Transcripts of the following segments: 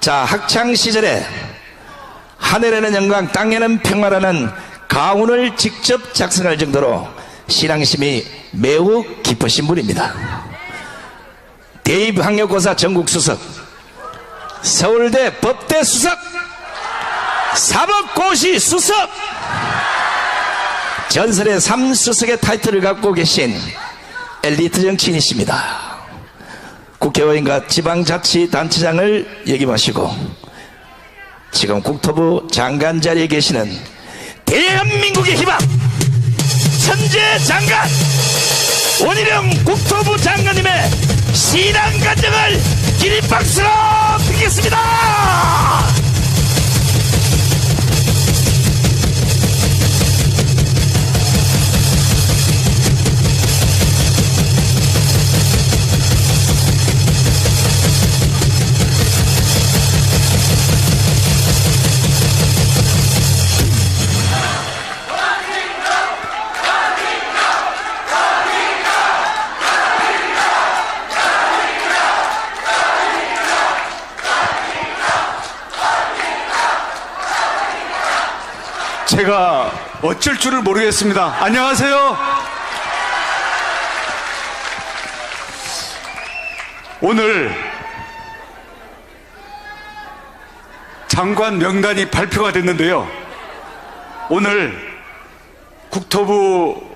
자, 학창시절에 하늘에는 영광 땅에는 평화라는 가훈을 직접 작성할 정도로 신앙심이 매우 깊으신 분입니다. 대입학력고사 전국수석, 서울대 법대 수석, 사법고시 수석, 전설의 삼수석의 타이틀을 갖고 계신 엘리트 정치인이십니다. 국회의원과 지방자치단체장을 역임하시고 지금 국토부 장관 자리에 계시는 대한민국의 희망 천재 장관 원희룡 국토부 장관님의 신앙 간증을 기립박수로 드리겠습니다. 제가 어쩔 줄을 모르겠습니다. 안녕하세요. 오늘 장관 명단이 발표가 됐는데요. 오늘 국토부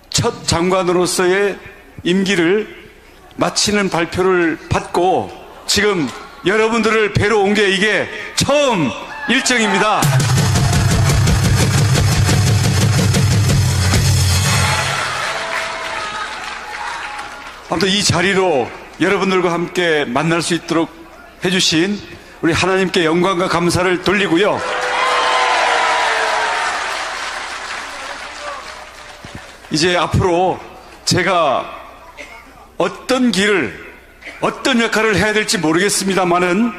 첫 장관으로서의 임기를 마치는 발표를 받고 지금 여러분들을 뵈러 온 게 이게 처음 일정입니다. 아무튼 이 자리로 여러분들과 함께 만날 수 있도록 해주신 우리 하나님께 영광과 감사를 돌리고요. 이제 앞으로 제가 어떤 길을, 어떤 역할을 해야 될지 모르겠습니다만은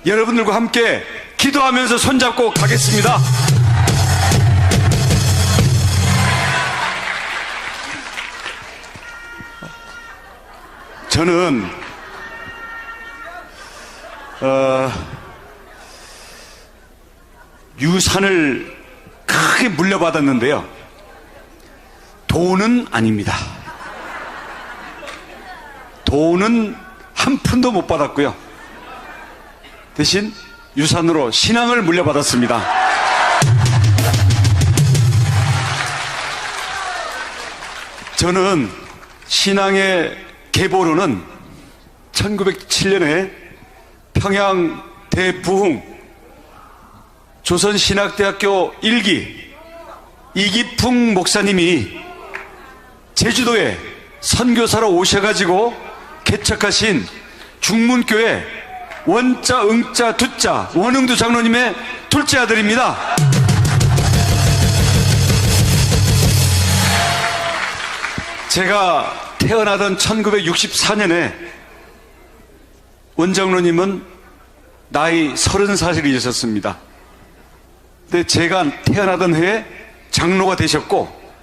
여러분들과 함께 기도하면서 손잡고 가겠습니다. 저는 유산을 크게 물려받았는데요. 돈은 아닙니다. 돈은 한 푼도 못 받았고요. 대신 유산으로 신앙을 물려받았습니다. 저는 신앙의 계보로는 1907년에 평양 대부흥 조선신학대학교 1기 이기풍 목사님이 제주도에 선교사로 오셔가지고 개척하신 중문교회 원자, 응자, 두자 원흥두 장로님의 둘째 아들입니다. 제가 태어나던 1964년에 원장로님은 나이 30살이셨습니다. 근데 제가 태어나던 해에 장로가 되셨고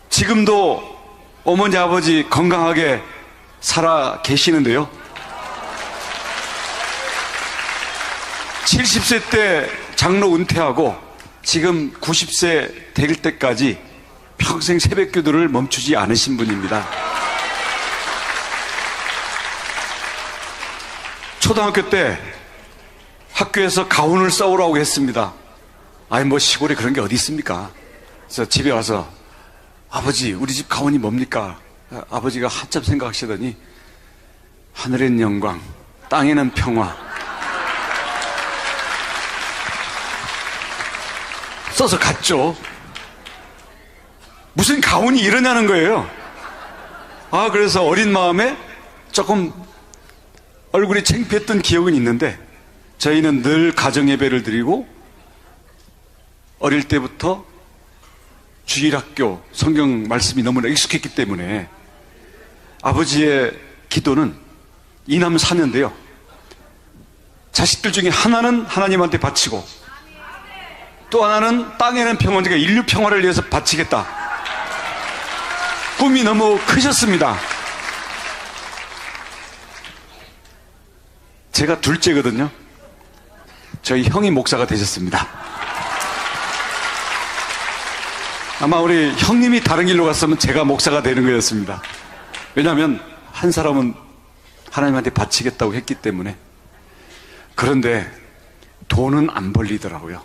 지금도 어머니 아버지 건강하게 살아 계시는데요. 70세 때 장로 은퇴하고 지금 90세 될 때까지 평생 새벽기도를 멈추지 않으신 분입니다. 초등학교 때 학교에서 가훈을 써오라고 했습니다. 아니 뭐 시골에 그런 게 어디 있습니까? 그래서 집에 와서 아버지 우리 집 가훈이 뭡니까? 아버지가 한참 생각하시더니 하늘엔 영광 땅에는 평화 써서 갔죠. 무슨 가훈이 이러냐는 거예요. 그래서 어린 마음에 조금 얼굴이 창피했던 기억은 있는데 저희는 늘 가정예배를 드리고 어릴 때부터 주일학교 성경 말씀이 너무나 익숙했기 때문에 아버지의 기도는 이남 사녀인데요. 자식들 중에 하나는 하나님한테 바치고 또 하나는 땅에는 평화, 그러니까 인류 평화를 위해서 바치겠다. 꿈이 너무 크셨습니다. 제가 둘째거든요. 저희 형이 목사가 되셨습니다. 아마 우리 형님이 다른 길로 갔으면 제가 목사가 되는 거였습니다. 왜냐하면 한 사람은 하나님한테 바치겠다고 했기 때문에. 그런데 돈은 안 벌리더라고요.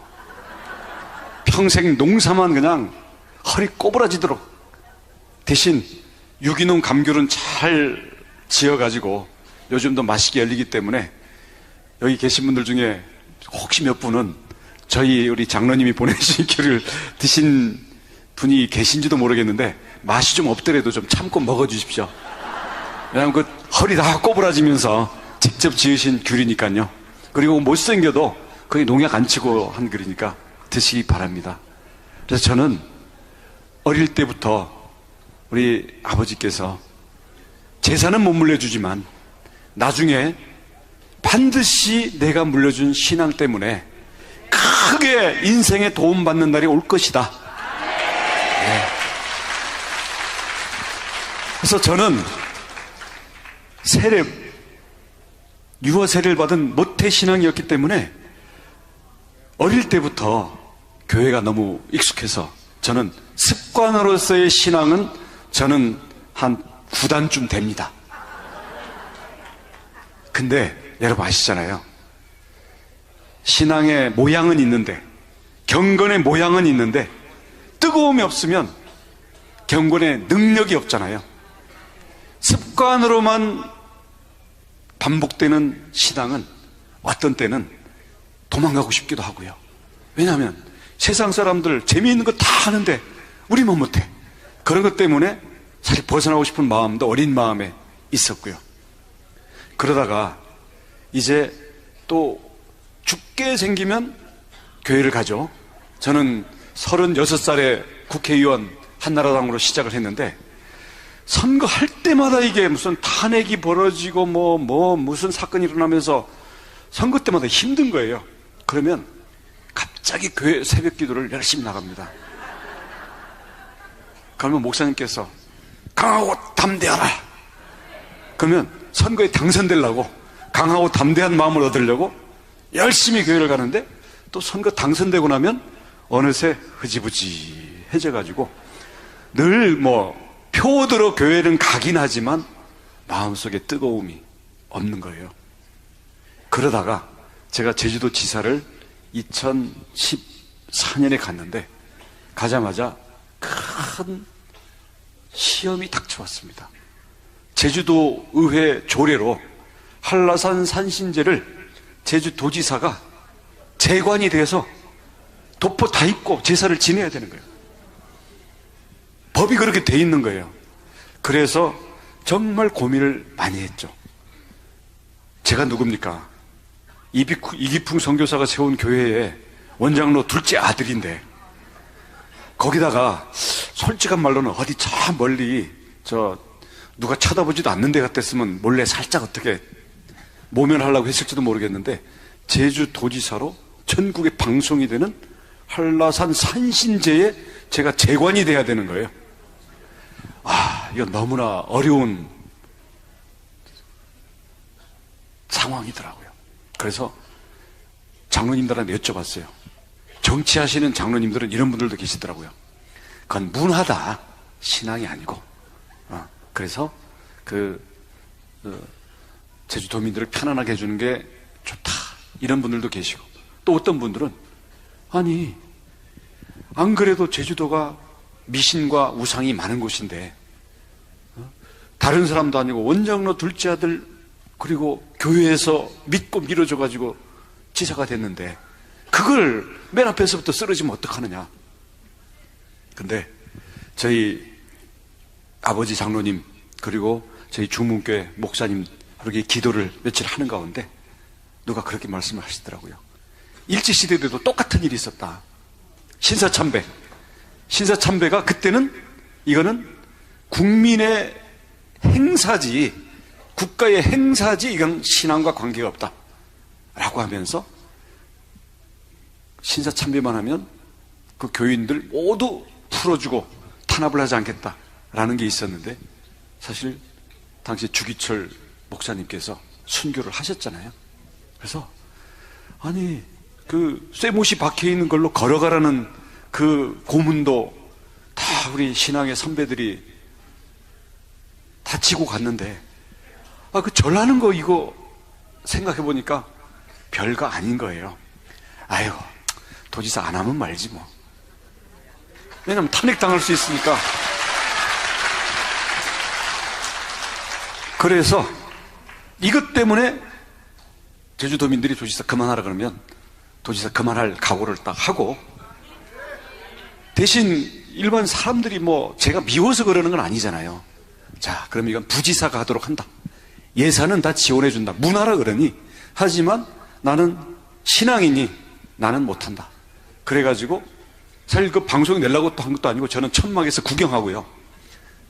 평생 농사만 그냥 허리 꼬부라지도록. 대신 유기농 감귤은 잘 지어가지고 요즘도 맛있게 열리기 때문에 여기 계신 분들 중에 혹시 몇 분은 저희 우리 장로님이 보내신 귤을 드신 분이 계신지도 모르겠는데 맛이 좀 없더라도 좀 참고 먹어주십시오. 왜냐하면 그 허리 다 꼬부라지면서 직접 지으신 귤이니까요. 그리고 못생겨도 거의 농약 안 치고 한 귤이니까 드시기 바랍니다. 그래서 저는 어릴 때부터 우리 아버지께서 재산은 못 물려주지만 나중에 반드시 내가 물려준 신앙 때문에 크게 인생에 도움받는 날이 올 것이다. 네. 그래서 저는 유아 세례를 받은 모태신앙이었기 때문에 어릴 때부터 교회가 너무 익숙해서 저는 습관으로서의 신앙은 저는 한 9단쯤 됩니다. 근데 여러분 아시잖아요. 신앙의 모양은 있는데, 경건의 모양은 있는데 뜨거움이 없으면 경건의 능력이 없잖아요. 습관으로만 반복되는 신앙은 어떤 때는 도망가고 싶기도 하고요. 왜냐하면 세상 사람들 재미있는 거 다 하는데 우리만 못해. 그런 것 때문에 사실 벗어나고 싶은 마음도 어린 마음에 있었고요. 그러다가 이제 또 죽게 생기면 교회를 가죠. 저는 36살에 국회의원 한나라당으로 시작을 했는데 선거할 때마다 이게 무슨 탄핵이 벌어지고 무슨 사건이 일어나면서 선거 때마다 힘든 거예요. 그러면 갑자기 교회 새벽 기도를 열심히 나갑니다. 그러면 목사님께서 강하고 담대하라. 그러면 선거에 당선되려고 강하고 담대한 마음을 얻으려고 열심히 교회를 가는데 또 선거 당선되고 나면 어느새 흐지부지해져가지고 늘 표어대로 교회는 가긴 하지만 마음속에 뜨거움이 없는 거예요. 그러다가 제가 제주도 지사를 2014년에 갔는데 가자마자 큰 시험이 닥쳐왔습니다. 제주도 의회 조례로 한라산 산신제를 제주도지사가 재관이 돼서 도포 다 입고 제사를 지내야 되는 거예요. 법이 그렇게 돼 있는 거예요. 그래서 정말 고민을 많이 했죠. 제가 누굽니까? 이기풍 선교사가 세운 교회에 원장로 둘째 아들인데 거기다가 솔직한 말로는 어디 저 멀리 누가 쳐다보지도 않는 데 같았으면 몰래 살짝 어떻게 모면하려고 했을지도 모르겠는데 제주도지사로 전국에 방송이 되는 한라산 산신제에 제가 재관이 돼야 되는 거예요. 이건 너무나 어려운 상황이더라고요. 그래서 장로님들한테 여쭤봤어요. 정치하시는 장로님들은 이런 분들도 계시더라고요. 그건 문화다. 신앙이 아니고. 그래서 제주도민들을 편안하게 해주는 게 좋다. 이런 분들도 계시고. 또 어떤 분들은 아니 안 그래도 제주도가 미신과 우상이 많은 곳인데 다른 사람도 아니고 원장로 둘째 아들 그리고 교회에서 믿고 밀어줘가지고 지사가 됐는데 그걸 맨 앞에서부터 쓰러지면 어떡하느냐. 근데 저희 아버지 장로님 그리고 저희 중문교회 목사님 그렇게 기도를 며칠 하는 가운데 누가 그렇게 말씀을 하시더라고요. 일제시대 때도 똑같은 일이 있었다. 신사참배가 그때는 이거는 국민의 행사지 국가의 행사지 이건 신앙과 관계가 없다 라고 하면서 신사참배만 하면 그 교인들 모두 풀어주고 탄압을 하지 않겠다라는 게 있었는데 사실 당시 주기철 목사님께서 순교를 하셨잖아요. 그래서 아니 그 쇠못이 박혀 있는 걸로 걸어가라는 그 고문도 다 우리 신앙의 선배들이 다 치고 갔는데, 그 절하는 거 이거 생각해 보니까 별거 아닌 거예요. 아유, 도지사 안 하면 말지 뭐. 왜냐면 탄핵당할 수 있으니까. 그래서 이것 때문에 제주도민들이 도지사 그만하라 그러면 도지사 그만할 각오를 딱 하고, 대신 일반 사람들이 뭐 제가 미워서 그러는 건 아니잖아요. 자, 그럼 이건 부지사가 하도록 한다. 예산은 다 지원해 준다. 문하라 그러니. 하지만 나는 신앙이니 나는 못한다. 그래가지고 사실 그 방송에 내려고 또 한 것도 아니고 저는 천막에서 구경하고요.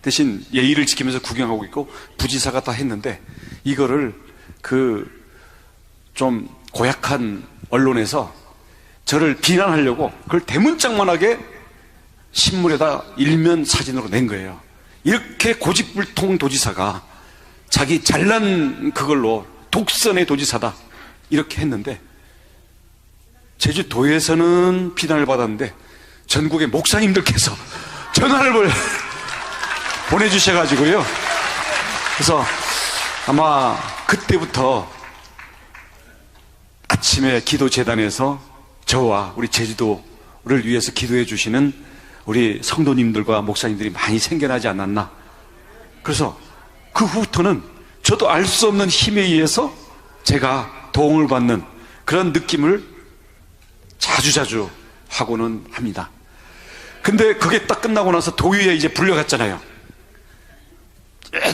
대신 예의를 지키면서 구경하고 있고 부지사가 다 했는데, 이거를 그 좀 고약한 언론에서 저를 비난하려고 그걸 대문짝만하게 신문에다 일면 사진으로 낸 거예요. 이렇게 고집불통 도지사가 자기 잘난 그걸로 독선의 도지사다 이렇게 했는데, 제주도에서는 비난을 받았는데 전국의 목사님들께서 전화를 보내주셔가지고요. 그래서 아마 그때부터 아침에 기도재단에서 저와 우리 제주도를 위해서 기도해 주시는 우리 성도님들과 목사님들이 많이 생겨나지 않았나. 그래서 그 후부터는 저도 알 수 없는 힘에 의해서 제가 도움을 받는 그런 느낌을 자주자주 하고는 합니다. 근데 그게 딱 끝나고 나서 도의회에 이제 불려갔잖아요.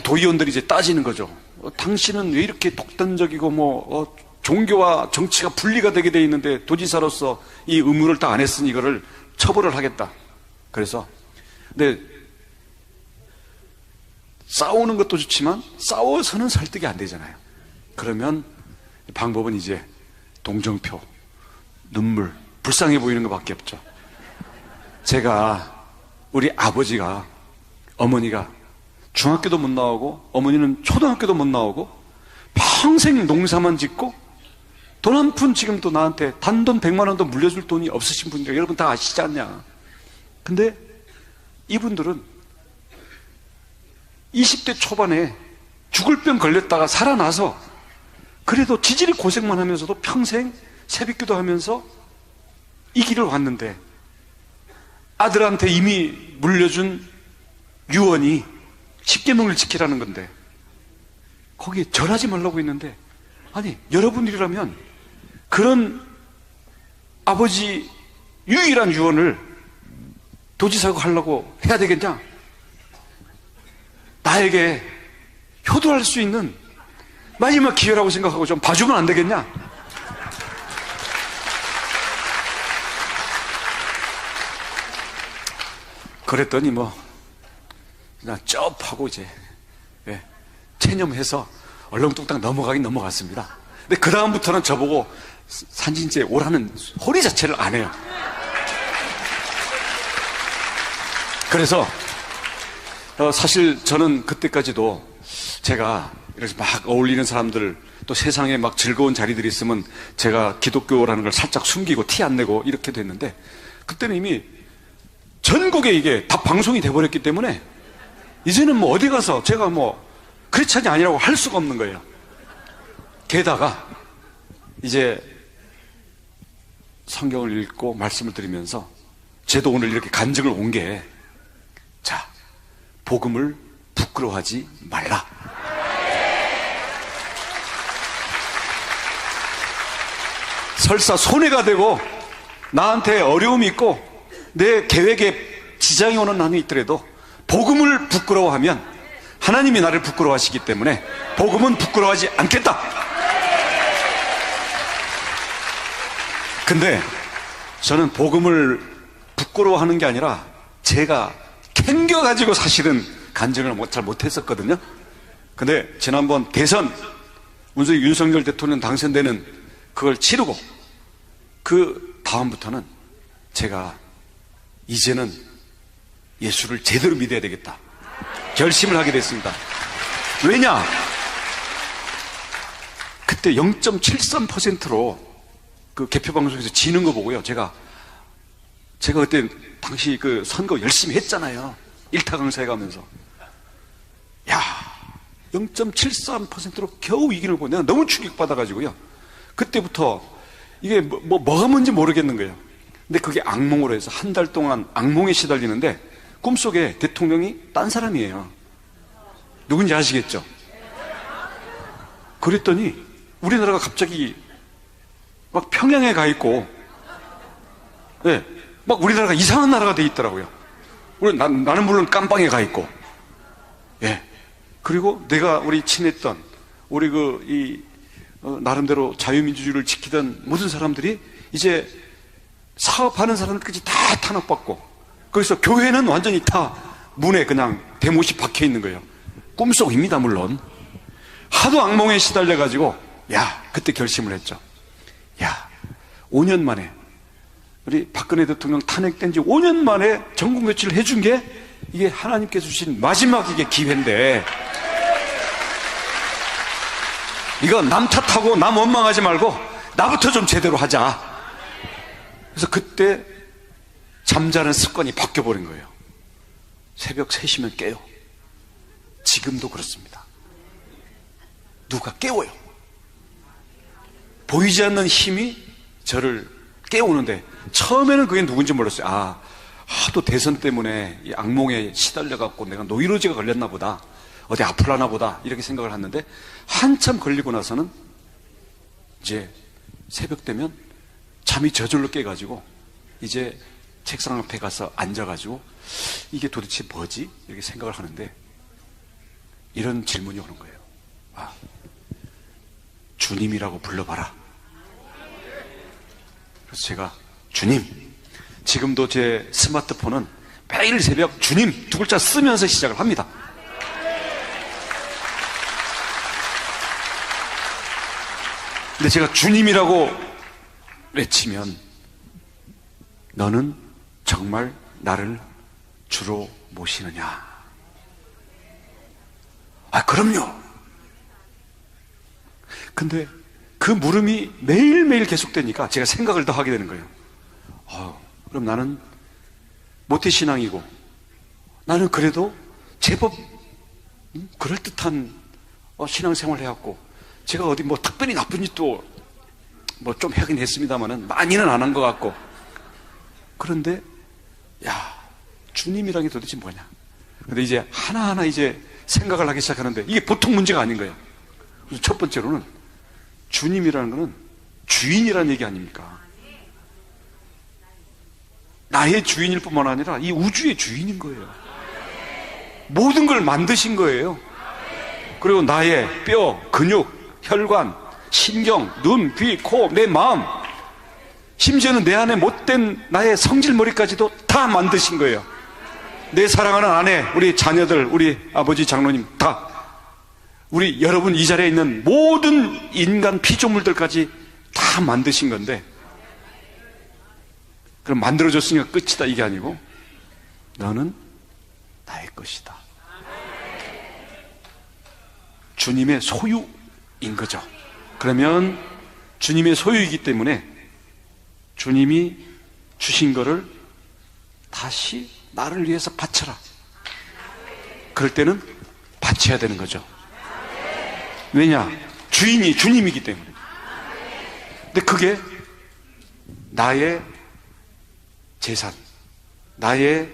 도의원들이 이제 따지는 거죠. 당신은 왜 이렇게 독단적이고 종교와 정치가 분리가 되게 돼 있는데 도지사로서 이 의무를 딱 안 했으니 이거를 처벌을 하겠다. 그래서 근데 싸우는 것도 좋지만 싸워서는 설득이 안 되잖아요. 그러면 방법은 이제 동정표, 눈물, 불쌍해 보이는 것밖에 없죠. 제가 우리 아버지가, 어머니가 중학교도 못 나오고 어머니는 초등학교도 못 나오고 평생 농사만 짓고 돈 한 푼 지금도 나한테 단돈 100만 원도 물려줄 돈이 없으신 분들 여러분 다 아시지 않냐. 근데 이분들은 20대 초반에 죽을 병 걸렸다가 살아나서 그래도 지질이 고생만 하면서도 평생 새벽기도 하면서 이 길을 왔는데, 아들한테 이미 물려준 유언이 10계명을 지키라는 건데 거기에 절하지 말라고 했는데, 아니 여러분들이라면 그런 아버지 유일한 유언을 도지사가 하려고 해야 되겠냐? 나에게 효도할 수 있는 마지막 기회라고 생각하고 좀 봐주면 안 되겠냐? 그랬더니 그냥 쩝하고 이제 체념해서 얼렁뚱땅 넘어가긴 넘어갔습니다. 근데 그 다음부터는 저보고 산진제에 오라는 소리 자체를 안 해요. 그래서 사실 저는 그때까지도 제가 이렇게 막 어울리는 사람들, 또 세상에 막 즐거운 자리들이 있으면 제가 기독교라는 걸 살짝 숨기고 티 안 내고 이렇게 됐는데, 그때는 이미 전국에 이게 다 방송이 돼버렸기 때문에 이제는 어디 가서 제가 크리스찬이 아니라고 할 수가 없는 거예요. 게다가 이제 성경을 읽고 말씀을 드리면서 저도 오늘 이렇게 간증을 온 게, 자, 복음을 부끄러워하지 말라. 설사 손해가 되고 나한테 어려움이 있고 내 계획에 지장이 오는 한이 있더라도 복음을 부끄러워하면 하나님이 나를 부끄러워하시기 때문에 복음은 부끄러워하지 않겠다. 근데 저는 복음을 부끄러워하는 게 아니라 제가 캥겨가지고 사실은 간증을 잘 못했었거든요. 근데 지난번 대선 문재인 윤석열 대통령 당선되는 그걸 치르고 그 다음부터는 제가 이제는 예수를 제대로 믿어야 되겠다 결심을 하게 됐습니다. 왜냐? 그때 0.73%로 그 개표 방송에서 지는 거 보고요. 제가 그때 당시 그 선거 열심히 했잖아요. 일타 강사해 가면서. 야, 0.73%로 겨우 이기는 거 보고 내가 너무 충격받아가지고요. 그때부터 이게 뭐가 뭔지 모르겠는 거예요. 근데 그게 악몽으로 해서 한 달 동안 악몽에 시달리는데 꿈속에 대통령이 딴 사람이에요. 누군지 아시겠죠? 그랬더니 우리나라가 갑자기 막 평양에 가 있고, 예, 막 우리나라가 이상한 나라가 돼 있더라고요. 나는 물론 깜빵에 가 있고, 예. 그리고 내가 우리 친했던 우리 나름대로 자유민주주의를 지키던 모든 사람들이 이제 사업하는 사람들까지 다 탄압받고, 거기서 교회는 완전히 다 문에 그냥 대못이 박혀 있는 거예요. 꿈속입니다, 물론. 하도 악몽에 시달려가지고, 그때 결심을 했죠. 5년 만에, 우리 박근혜 대통령 탄핵된 지 5년 만에 전국 교체를 해준 게 이게 하나님께서 주신 마지막 이게 기회인데, 이거 남 탓하고 남 원망하지 말고 나부터 좀 제대로 하자. 그래서 그때 잠자는 습관이 바뀌어버린 거예요. 새벽 3시면 깨요. 지금도 그렇습니다. 누가 깨워요. 보이지 않는 힘이 저를 깨우는데, 처음에는 그게 누군지 몰랐어요. 하도 대선 때문에 이 악몽에 시달려갖고 내가 노이로제가 걸렸나 보다, 어디 아플라나 보다, 이렇게 생각을 했는데, 한참 걸리고 나서는 이제 새벽 되면 잠이 저절로 깨가지고 이제 책상 앞에 가서 앉아가지고 이게 도대체 뭐지? 이렇게 생각을 하는데, 이런 질문이 오는 거예요. 주님이라고 불러봐라. 그래서 제가, 주님, 지금도 제 스마트폰은 매일 새벽 주님 두 글자 쓰면서 시작을 합니다. 근데 제가 주님이라고 외치면, 너는 정말 나를 주로 모시느냐? 그럼요. 근데 그 물음이 매일매일 계속되니까 제가 생각을 더 하게 되는 거예요. 그럼 나는 모태신앙이고, 나는 그래도 제법 그럴듯한 신앙생활을 해왔고, 제가 어디 특별히 나쁜 짓도 좀 하긴 했습니다만은 많이는 안 한 것 같고, 그런데 주님이란 게 도대체 뭐냐? 근데 이제 하나하나 이제 생각을 하기 시작하는데, 이게 보통 문제가 아닌 거예요. 그래서 첫 번째로는, 주님이라는 거는 주인이라는 얘기 아닙니까? 나의 주인일 뿐만 아니라 이 우주의 주인인 거예요. 모든 걸 만드신 거예요. 그리고 나의 뼈, 근육, 혈관, 신경, 눈, 귀, 코, 내 마음, 심지어는 내 안에 못된 나의 성질머리까지도 다 만드신 거예요. 내 사랑하는 아내, 우리 자녀들, 우리 아버지, 장로님 다, 우리 여러분 이 자리에 있는 모든 인간 피조물들까지 다 만드신 건데, 그럼 만들어줬으니까 끝이다 이게 아니고, 너는 나의 것이다. 주님의 소유인 거죠. 그러면 주님의 소유이기 때문에 주님이 주신 거를 다시 나를 위해서 바쳐라. 그럴 때는 바쳐야 되는 거죠. 왜냐? 주인이 주님이기 때문에. 근데 그게 나의 재산, 나의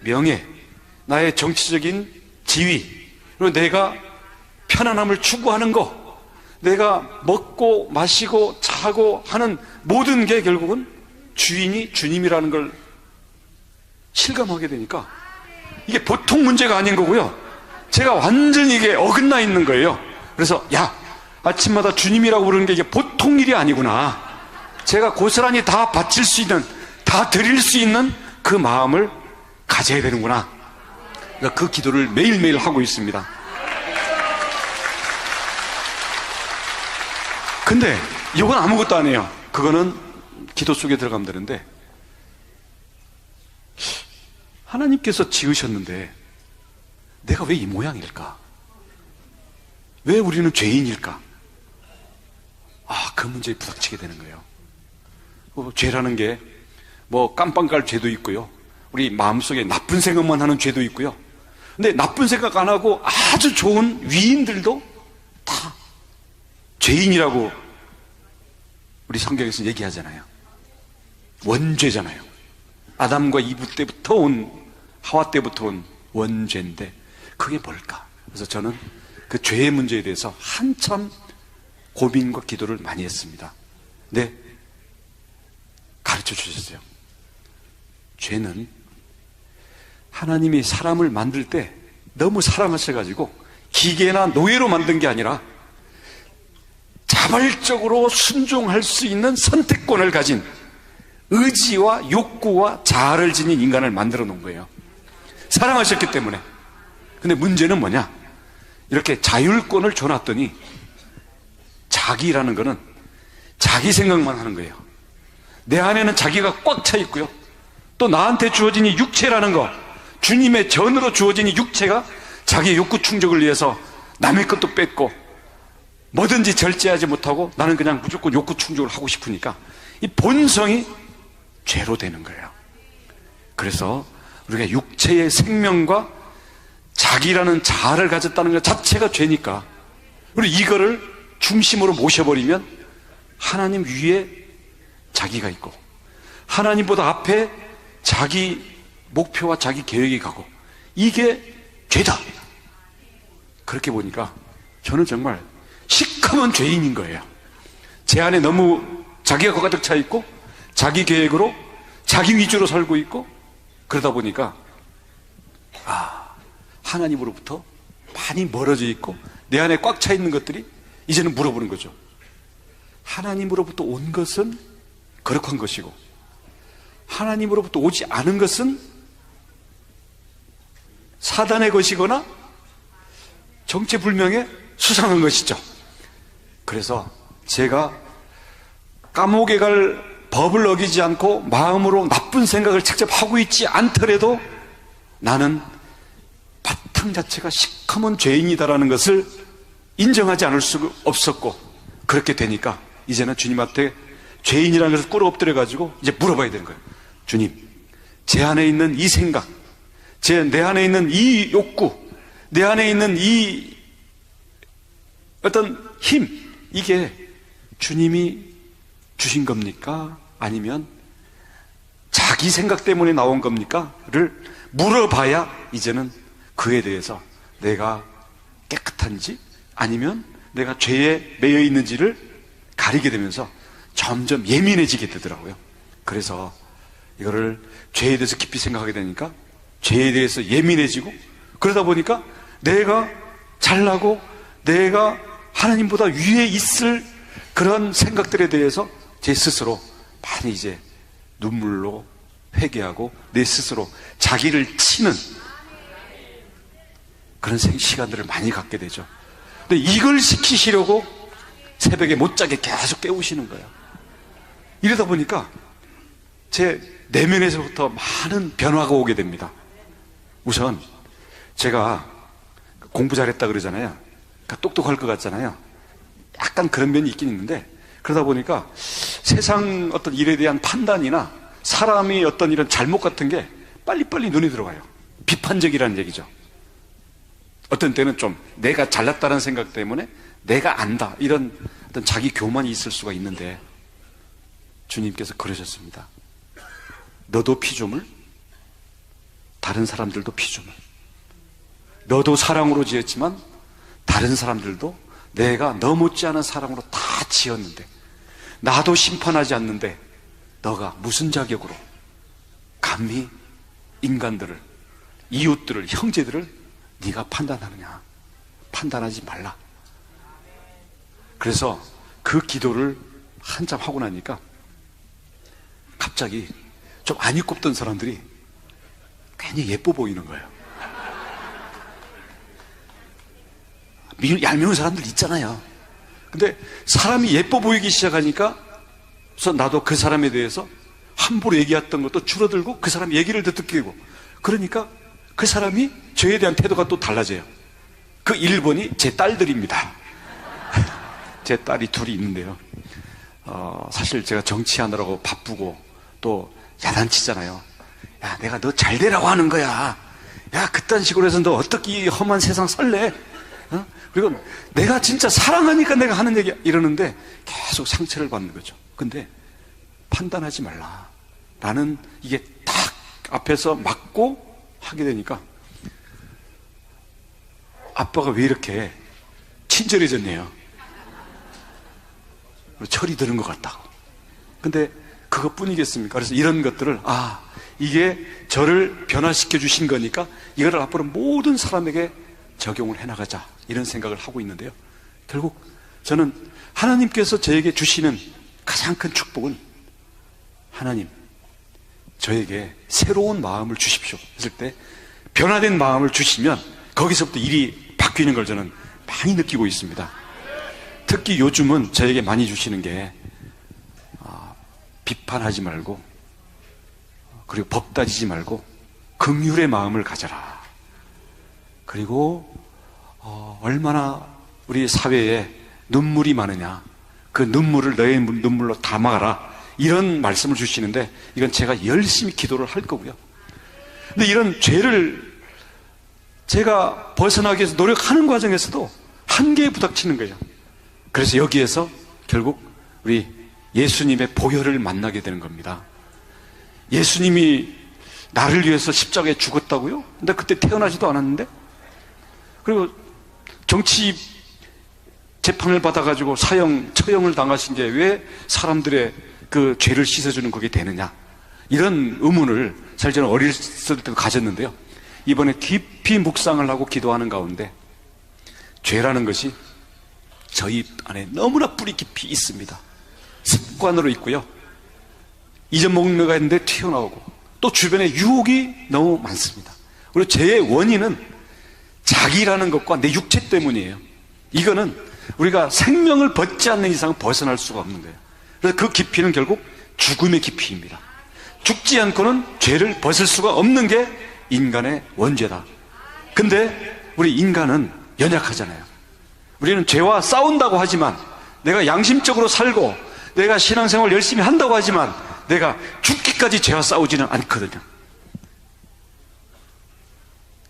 명예, 나의 정치적인 지위, 그리고 내가 편안함을 추구하는 거, 내가 먹고 마시고 자고 하는 모든 게 결국은 주인이 주님이라는 걸 실감하게 되니까 이게 보통 문제가 아닌 거고요. 제가 완전히 이게 어긋나 있는 거예요. 그래서 아침마다 주님이라고 부르는 게 이게 보통 일이 아니구나. 제가 고스란히 다 바칠 수 있는, 다 드릴 수 있는 그 마음을 가져야 되는구나. 그러니까 그 기도를 매일매일 하고 있습니다. 근데 이건 아무것도 아니에요. 그거는 기도 속에 들어가면 되는데, 하나님께서 지으셨는데 내가 왜 이 모양일까? 왜 우리는 죄인일까? 그 문제에 부닥치게 되는 거예요. 죄라는 게 뭐 깜빵 갈 죄도 있고요. 우리 마음속에 나쁜 생각만 하는 죄도 있고요. 근데 나쁜 생각 안 하고 아주 좋은 위인들도 다 죄인이라고 우리 성경에서 얘기하잖아요. 원죄잖아요. 아담과 이브 때부터 온, 하와 때부터 온 원죄인데 그게 뭘까? 그래서 저는 그 죄의 문제에 대해서 한참 고민과 기도를 많이 했습니다. 네, 가르쳐 주셨어요. 죄는 하나님이 사람을 만들 때 너무 사랑하셔가지고 기계나 노예로 만든 게 아니라 자발적으로 순종할 수 있는 선택권을 가진 의지와 욕구와 자아를 지닌 인간을 만들어 놓은 거예요. 사랑하셨기 때문에. 근데 문제는 뭐냐? 이렇게 자율권을 줘놨더니 자기라는 거는 자기 생각만 하는 거예요. 내 안에는 자기가 꽉 차 있고요. 또 나한테 주어진 이 육체라는 거, 주님의 전으로 주어진 이 육체가 자기의 욕구 충족을 위해서 남의 것도 뺏고 뭐든지 절제하지 못하고 나는 그냥 무조건 욕구 충족을 하고 싶으니까 이 본성이 죄로 되는 거예요. 그래서 우리가 육체의 생명과 자기라는 자아를 가졌다는 것 자체가 죄니까 우리 이거를 중심으로 모셔버리면 하나님 위에 자기가 있고 하나님보다 앞에 자기 목표와 자기 계획이 가고 이게 죄다. 그렇게 보니까 저는 정말 시커먼 죄인인 거예요. 제 안에 너무 자기가 가득 차 있고 자기 계획으로 자기 위주로 살고 있고 그러다 보니까 하나님으로부터 많이 멀어져 있고 내 안에 꽉 차 있는 것들이 이제는 물어보는 거죠. 하나님으로부터 온 것은 거룩한 것이고 하나님으로부터 오지 않은 것은 사단의 것이거나 정체불명의 수상한 것이죠. 그래서 제가 감옥에 갈 법을 어기지 않고 마음으로 나쁜 생각을 직접 하고 있지 않더라도 나는 바탕 자체가 시커먼 죄인이다라는 것을 인정하지 않을 수 없었고 그렇게 되니까 이제는 주님한테 죄인이라는 것을 꿇어 엎드려 가지고 이제 물어봐야 되는 거예요. 주님, 제 안에 있는 이 생각, 내 안에 있는 이 욕구, 내 안에 있는 이 어떤 힘, 이게 주님이 주신 겁니까? 아니면 자기 생각 때문에 나온 겁니까?를 물어봐야 이제는 그에 대해서 내가 깨끗한지 아니면 내가 죄에 매여 있는지를 가리게 되면서 점점 예민해지게 되더라고요. 그래서 이거를 죄에 대해서 깊이 생각하게 되니까 죄에 대해서 예민해지고 그러다 보니까 내가 잘나고 내가 하나님보다 위에 있을 그런 생각들에 대해서 제 스스로 많이 이제 눈물로 회개하고 내 스스로 자기를 치는 그런 시간들을 많이 갖게 되죠. 근데 이걸 시키시려고 새벽에 못 자게 계속 깨우시는 거예요. 이러다 보니까 제 내면에서부터 많은 변화가 오게 됩니다. 우선 제가 공부 잘했다 그러잖아요. 그러니까 똑똑할 것 같잖아요. 약간 그런 면이 있긴 있는데 그러다 보니까 세상 어떤 일에 대한 판단이나 사람이 어떤 이런 잘못 같은 게 빨리빨리 눈에 들어가요. 비판적이라는 얘기죠. 어떤 때는 좀 내가 잘났다는 생각 때문에 내가 안다 이런 어떤 자기 교만이 있을 수가 있는데 주님께서 그러셨습니다. 너도 피조물, 다른 사람들도 피조물. 너도 사랑으로 지었지만 다른 사람들도 내가 너 못지않은 사랑으로 다 지었는데 나도 심판하지 않는데 너가 무슨 자격으로 감히 인간들을, 이웃들을, 형제들을 네가 판단하느냐. 판단하지 말라. 그래서 그 기도를 한참 하고 나니까 갑자기 좀 안 입고 던 사람들이 괜히 예뻐 보이는 거예요. 얄미운 사람들 있잖아요. 근데 사람이 예뻐 보이기 시작하니까 그래서 나도 그 사람에 대해서 함부로 얘기했던 것도 줄어들고 그 사람 얘기를 더 듣게 되고 그러니까 그 사람이 저에 대한 태도가 또 달라져요. 그 1번이 제 딸들입니다. 제 딸이 둘이 있는데요. 사실 제가 정치하느라고 바쁘고 또 야단치잖아요. 야, 내가 너 잘 되라고 하는 거야. 야, 그딴 식으로 해서 너 어떻게 이 험한 세상 살래? 어? 그리고 내가 진짜 사랑하니까 내가 하는 얘기야. 이러는데 계속 상처를 받는 거죠. 근데 판단하지 말라. 라는 이게 딱 앞에서 맞고 하게 되니까 아빠가 왜 이렇게 친절해졌네요. 철이 드는 것 같다고. 근데 그것뿐이겠습니까? 그래서 이런 것들을 이게 저를 변화시켜 주신 거니까 이거를 앞으로 모든 사람에게 적용을 해나가자 이런 생각을 하고 있는데요. 결국 저는 하나님께서 저에게 주시는 가장 큰 축복은 하나님 저에게 새로운 마음을 주십시오 했을 때 변화된 마음을 주시면 거기서부터 일이 바뀌는 걸 저는 많이 느끼고 있습니다. 특히 요즘은 저에게 많이 주시는 게 비판하지 말고 그리고 법 따지지 말고 긍휼의 마음을 가져라. 그리고 얼마나 우리 사회에 눈물이 많으냐, 그 눈물을 너의 눈물로 담아가라, 이런 말씀을 주시는데 이건 제가 열심히 기도를 할 거고요. 근데 이런 죄를 제가 벗어나기 위해서 노력하는 과정에서도 한계에 부닥치는 거예요. 그래서 여기에서 결국 우리 예수님의 보혈을 만나게 되는 겁니다. 예수님이 나를 위해서 십자가에 죽었다고요? 근데 그때 태어나지도 않았는데? 그리고 정치 재판을 받아가지고 처형을 당하신 게 왜 사람들의 그 죄를 씻어주는 그게 되느냐? 이런 의문을 사실 저는 어렸을 때도 가졌는데요. 이번에 깊이 묵상을 하고 기도하는 가운데 죄라는 것이 저희 안에 너무나 뿌리 깊이 있습니다. 습관으로 있고요. 잊어먹는 가 있는데 튀어나오고 또 주변에 유혹이 너무 많습니다. 그리고 죄의 원인은 자기라는 것과 내 육체 때문이에요. 이거는 우리가 생명을 벗지 않는 이상 벗어날 수가 없는 거예요. 그래서 그 깊이는 결국 죽음의 깊이입니다. 죽지 않고는 죄를 벗을 수가 없는 게 인간의 원죄다. 근데 우리 인간은 연약하잖아요. 우리는 죄와 싸운다고 하지만 내가 양심적으로 살고 내가 신앙생활 열심히 한다고 하지만 내가 죽기까지 죄와 싸우지는 않거든요.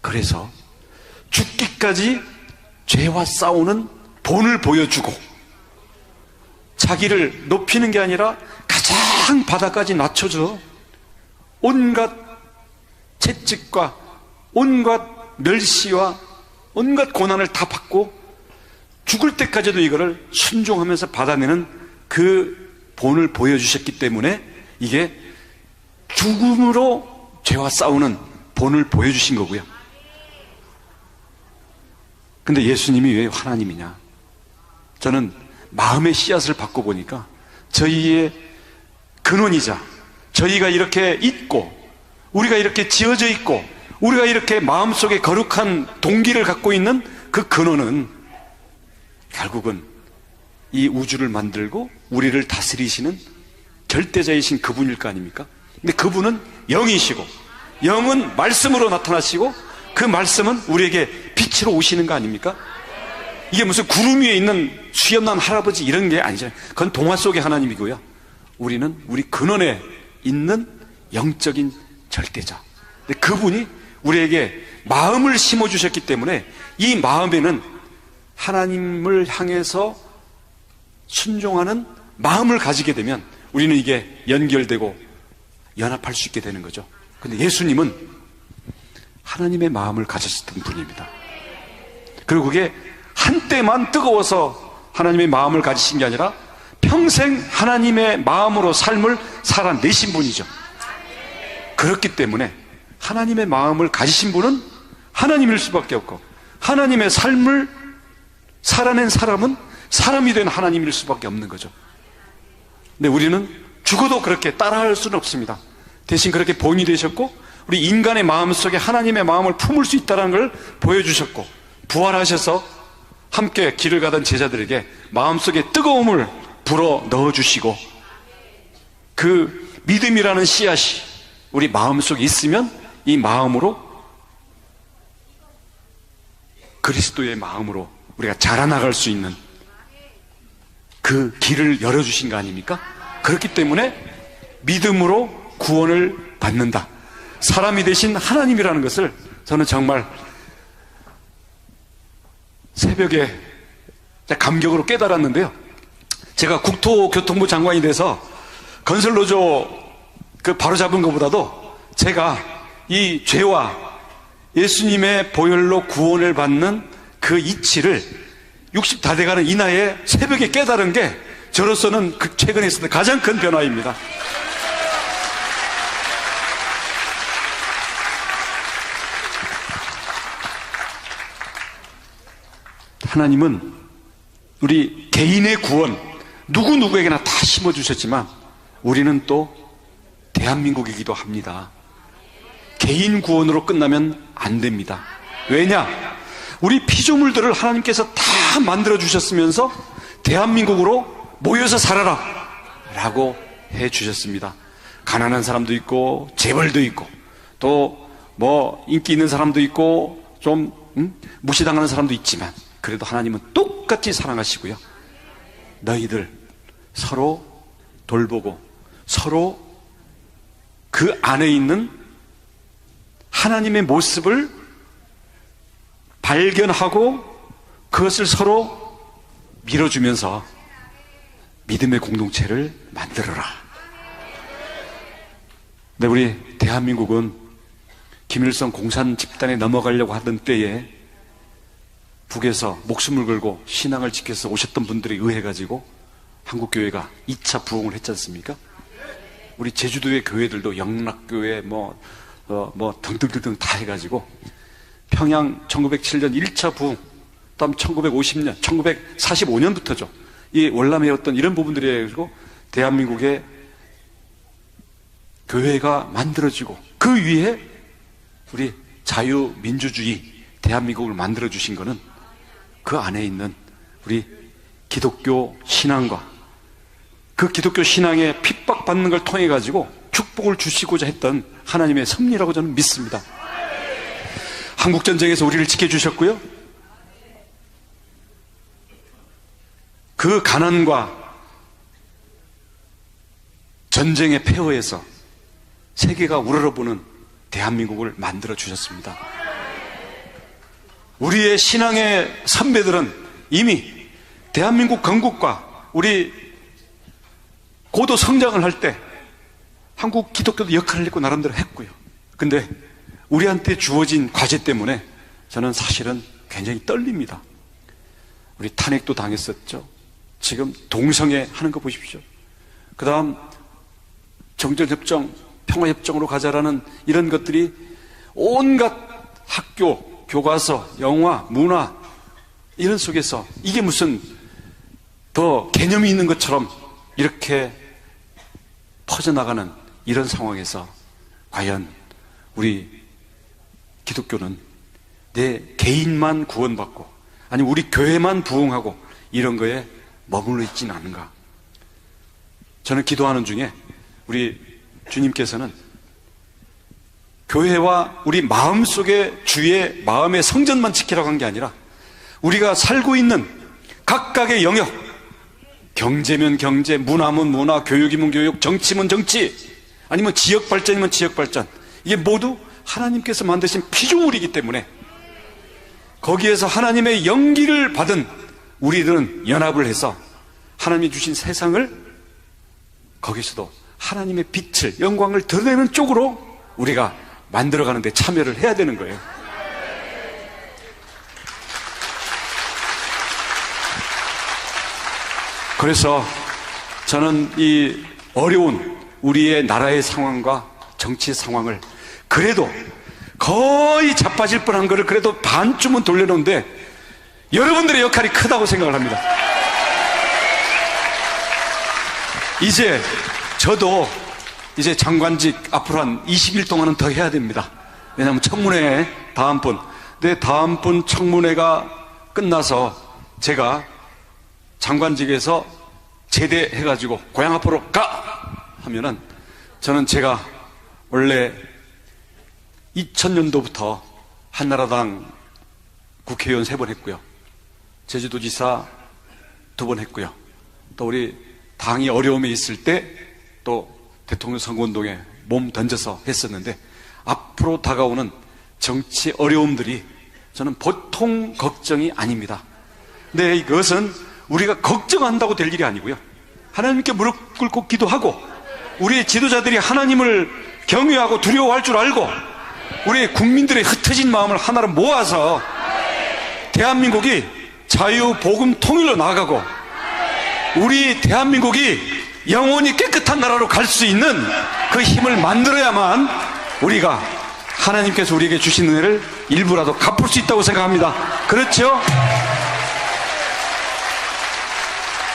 그래서 죽기까지 죄와 싸우는 본을 보여주고 자기를 높이는 게 아니라 가장 바닥까지 낮춰줘 온갖 채찍과 온갖 멸시와 온갖 고난을 다 받고 죽을 때까지도 이거를 순종하면서 받아내는 그 본을 보여주셨기 때문에 이게 죽음으로 죄와 싸우는 본을 보여주신 거고요. 근데 예수님이 왜 하나님이냐? 저는 마음의 씨앗을 바꿔보니까 저희의 근원이자 저희가 이렇게 있고 우리가 이렇게 지어져 있고 우리가 이렇게 마음속에 거룩한 동기를 갖고 있는 그 근원은 결국은 이 우주를 만들고 우리를 다스리시는 절대자이신 그분일 거 아닙니까? 근데 그분은 영이시고 영은 말씀으로 나타나시고 그 말씀은 우리에게 빛으로 오시는 거 아닙니까? 이게 무슨 구름 위에 있는 수염난 할아버지 이런 게 아니잖아요. 그건 동화 속의 하나님이고요. 우리는 우리 근원에 있는 영적인 절대자. 근데 그분이 우리에게 마음을 심어주셨기 때문에 이 마음에는 하나님을 향해서 순종하는 마음을 가지게 되면 우리는 이게 연결되고 연합할 수 있게 되는 거죠. 근데 예수님은 하나님의 마음을 가졌던 분입니다. 그리고 그게 한때만 뜨거워서 하나님의 마음을 가지신 게 아니라 평생 하나님의 마음으로 삶을 살아내신 분이죠. 그렇기 때문에 하나님의 마음을 가지신 분은 하나님일 수밖에 없고 하나님의 삶을 살아낸 사람은 사람이 된 하나님일 수밖에 없는 거죠. 근데 우리는 죽어도 그렇게 따라할 수는 없습니다. 대신 그렇게 본이 되셨고 우리 인간의 마음속에 하나님의 마음을 품을 수 있다는 걸 보여주셨고 부활하셔서 함께 길을 가던 제자들에게 마음속에 뜨거움을 불어 넣어주시고 그 믿음이라는 씨앗이 우리 마음속에 있으면 이 마음으로 그리스도의 마음으로 우리가 자라나갈 수 있는 그 길을 열어주신 거 아닙니까? 그렇기 때문에 믿음으로 구원을 받는다. 사람이 되신 하나님이라는 것을 저는 정말 새벽에 감격으로 깨달았는데요. 제가 국토교통부 장관이 돼서 건설노조 바로잡은 것보다도 제가 이 죄와 예수님의 보혈로 구원을 받는 그 이치를 60 다 돼가는 이 나이에 새벽에 깨달은 게 저로서는 최근에 있었던 가장 큰 변화입니다. 하나님은 우리 개인의 구원, 누구에게나 다 심어주셨지만 우리는 또 대한민국이기도 합니다. 개인 구원으로 끝나면 안 됩니다. 왜냐? 우리 피조물들을 하나님께서 다 만들어주셨으면서 대한민국으로 모여서 살아라 라고 해주셨습니다. 가난한 사람도 있고 재벌도 있고 또 인기 있는 사람도 있고 좀 무시당하는 사람도 있지만 그래도 하나님은 똑같이 사랑하시고요. 너희들 서로 돌보고 서로 그 안에 있는 하나님의 모습을 발견하고 그것을 서로 밀어주면서 믿음의 공동체를 만들어라. 근데 우리 대한민국은 김일성 공산 집단에 넘어가려고 하던 때에 북에서 목숨을 걸고 신앙을 지켜서 오셨던 분들에 의해 가지고 한국교회가 2차 부흥을 했지 않습니까? 우리 제주도의 교회들도 영락교회 등등등등 다 해가지고 평양 1907년 1차 부흥, 다음 1950년, 1945년부터죠. 이 월남회였던 이런 부분들이 해가지고 대한민국의 교회가 만들어지고 그 위에 우리 자유민주주의 대한민국을 만들어주신 것은 그 안에 있는 우리 기독교 신앙과 그 기독교 신앙에 핍박받는 걸 통해 가지고 축복을 주시고자 했던 하나님의 섭리라고 저는 믿습니다. 한국전쟁에서 우리를 지켜주셨고요. 그 가난과 전쟁의 폐허에서 세계가 우러러보는 대한민국을 만들어 주셨습니다. 우리의 신앙의 선배들은 이미 대한민국 건국과 우리 고도 성장을 할 때 한국 기독교도 역할을 했고 나름대로 했고요. 근데 우리한테 주어진 과제 때문에 저는 사실은 굉장히 떨립니다. 우리 탄핵도 당했었죠. 지금 동성애 하는 거 보십시오. 그 다음 정전협정, 평화협정으로 가자라는 이런 것들이 온갖 학교, 교과서, 영화, 문화 이런 속에서 이게 무슨 더 개념이 있는 것처럼 이렇게 퍼져나가는 이런 상황에서 과연 우리 기독교는 내 개인만 구원받고 아니 우리 교회만 부흥하고 이런 거에 머물러 있지는 않은가. 저는 기도하는 중에 우리 주님께서는 교회와 우리 마음속에 주의 마음의 성전만 지키라고 한 게 아니라 우리가 살고 있는 각각의 영역, 경제면 경제, 문화면 문화, 교육이면 교육, 정치면 정치, 아니면 지역 발전이면 지역 발전, 이게 모두 하나님께서 만드신 피조물이기 때문에 거기에서 하나님의 연기를 받은 우리들은 연합을 해서 하나님이 주신 세상을 거기서도 하나님의 빛을, 영광을 드러내는 쪽으로 우리가 만들어가는 데 참여를 해야 되는 거예요. 그래서 저는 이 어려운 우리의 나라의 상황과 정치 상황을 그래도 거의 자빠질 뻔한 거를 그래도 반쯤은 돌려놓는데 여러분들의 역할이 크다고 생각을 합니다. 이제 저도 이제 장관직 앞으로 한 20일 동안은 더 해야 됩니다. 왜냐하면 청문회 다음번, 내 다음번 청문회가 끝나서 제가 장관직에서 제대해가지고 고향 앞으로 가! 하면은 저는 제가 원래 2000년도부터 한나라당 국회의원 3번 했고요. 제주도지사 2번 했고요. 또 우리 당이 어려움에 있을 때 또 대통령 선거운동에 몸 던져서 했었는데, 앞으로 다가오는 정치 어려움들이 저는 보통 걱정이 아닙니다. 근데 이것은 우리가 걱정한다고 될 일이 아니고요, 하나님께 무릎 꿇고 기도하고 우리 지도자들이 하나님을 경외하고 두려워할 줄 알고 우리 국민들의 흩어진 마음을 하나로 모아서 대한민국이 자유, 복음, 통일로 나아가고 우리 대한민국이 영원히 깨끗한 나라로 갈 수 있는 그 힘을 만들어야만 우리가 하나님께서 우리에게 주신 은혜를 일부라도 갚을 수 있다고 생각합니다. 그렇죠?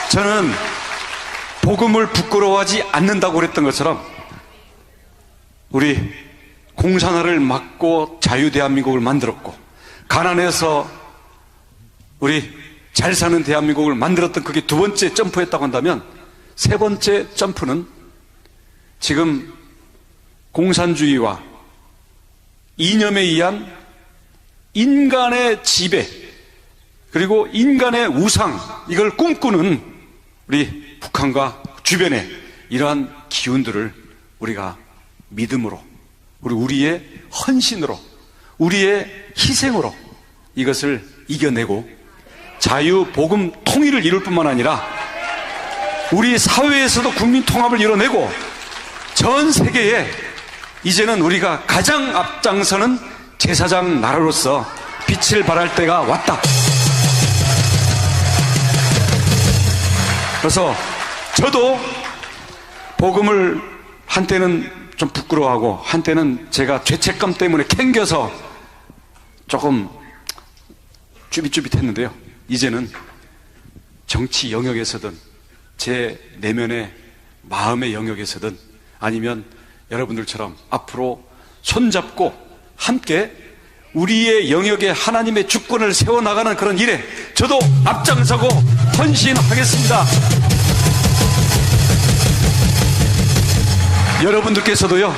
저는 복음을 부끄러워하지 않는다고 그랬던 것처럼 우리 공산화를 막고 자유 대한민국을 만들었고, 가난해서 우리 잘 사는 대한민국을 만들었던 그게 두 번째 점프였다고 한다면, 세 번째 점프는 지금 공산주의와 이념에 의한 인간의 지배, 그리고 인간의 우상, 이걸 꿈꾸는 우리 북한과 주변의 이러한 기운들을 우리가 믿음으로, 우리의 헌신으로, 우리의 희생으로 이것을 이겨내고 자유, 복음, 통일을 이룰 뿐만 아니라 우리 사회에서도 국민 통합을 이뤄내고 전 세계에 이제는 우리가 가장 앞장서는 제사장 나라로서 빛을 발할 때가 왔다. 그래서 저도 복음을 한때는 좀 부끄러워하고 한때는 제가 죄책감 때문에 캥겨서 조금 쭈빗쭈빗했는데요, 이제는 정치 영역에서든 제 내면의 마음의 영역에서든 아니면 여러분들처럼 앞으로 손잡고 함께 우리의 영역에 하나님의 주권을 세워나가는 그런 일에 저도 앞장서고 헌신하겠습니다. 여러분들께서도요,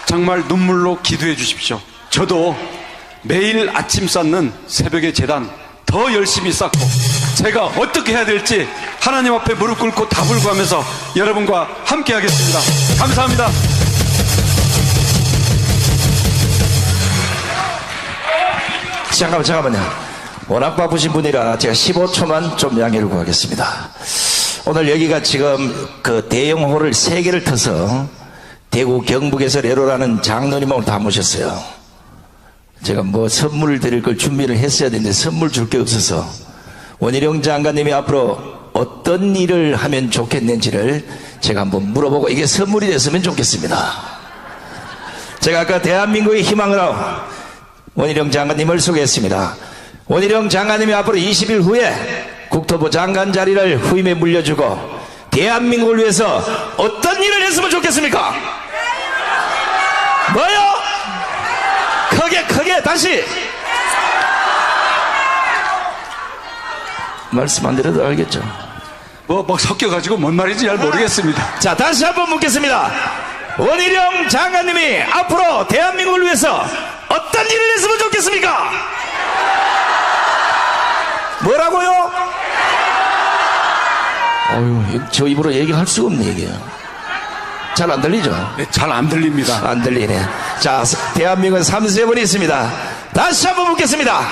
정말 눈물로 기도해 주십시오. 저도 매일 아침 쌓는 새벽의 제단 더 열심히 쌓고 제가 어떻게 해야 될지 하나님 앞에 무릎 꿇고 답을 구하면서 여러분과 함께 하겠습니다. 감사합니다. 잠깐만요. 워낙 바쁘신 분이라 제가 15초만 좀 양해를 구하겠습니다. 오늘 여기가 지금 그 대형홀을 3개를 터서 대구 경북에서 레로라는 장로님을 다 모셨어요. 제가 뭐 선물을 드릴 걸 준비를 했어야 되는데 선물 줄 게 없어서 원희룡 장관님이 앞으로 어떤 일을 하면 좋겠는지를 제가 한번 물어보고 이게 선물이 됐으면 좋겠습니다. 제가 아까 대한민국의 희망으로 원희룡 장관님을 소개했습니다. 원희룡 장관님이 앞으로 20일 후에 국토부 장관 자리를 후임에 물려주고 대한민국을 위해서 어떤 일을 했으면 좋겠습니까? 뭐요? 크게 다시 말씀 안 드려도 알겠죠? 뭐 섞여가지고 뭔 말인지 잘 모르겠습니다. 자, 다시 한번 묻겠습니다. 원희룡 장관님이 앞으로 대한민국을 위해서 어떤 일을 했으면 좋겠습니까? 뭐라고요? 어휴, 저 입으로 얘기할 수가 없네, 이게. 잘 안 들리죠? 네, 잘 안 들립니다. 안 들리네. 자, 대한민국은 3세분이 있습니다. 다시 한번 묻겠습니다.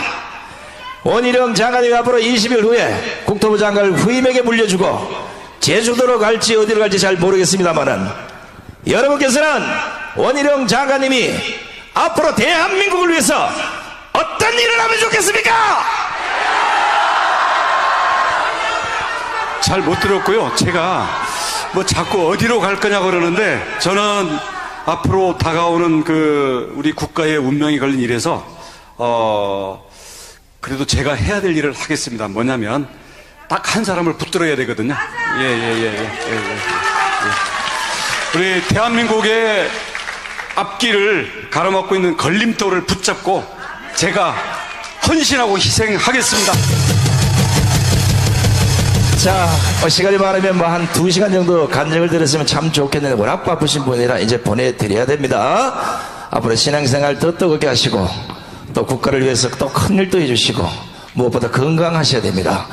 원희룡 장관님이 앞으로 20일 후에 국토부 장관을 후임에게 물려주고 제주도로 갈지 어디로 갈지 잘 모르겠습니다만은 여러분께서는 원희룡 장관님이 앞으로 대한민국을 위해서 어떤 일을 하면 좋겠습니까? 잘 못 들었고요. 제가 뭐 자꾸 어디로 갈 거냐고 그러는데 저는 앞으로 다가오는 그 우리 국가의 운명이 걸린 일에서 그래도 제가 해야 될 일을 하겠습니다. 뭐냐면 딱 한 사람을 붙들어야 되거든요. 예. 우리 대한민국의 앞길을 가로막고 있는 걸림돌을 붙잡고 제가 헌신하고 희생하겠습니다. 자, 시간이 많으면 뭐 한 2시간 정도 간증을 들었으면 참 좋겠는데 워낙 바쁘신 분이라 이제 보내드려야 됩니다. 앞으로 신앙생활 더 뜨겁게 하시고 또 국가를 위해서 또 큰 일도 해주시고 무엇보다 건강하셔야 됩니다.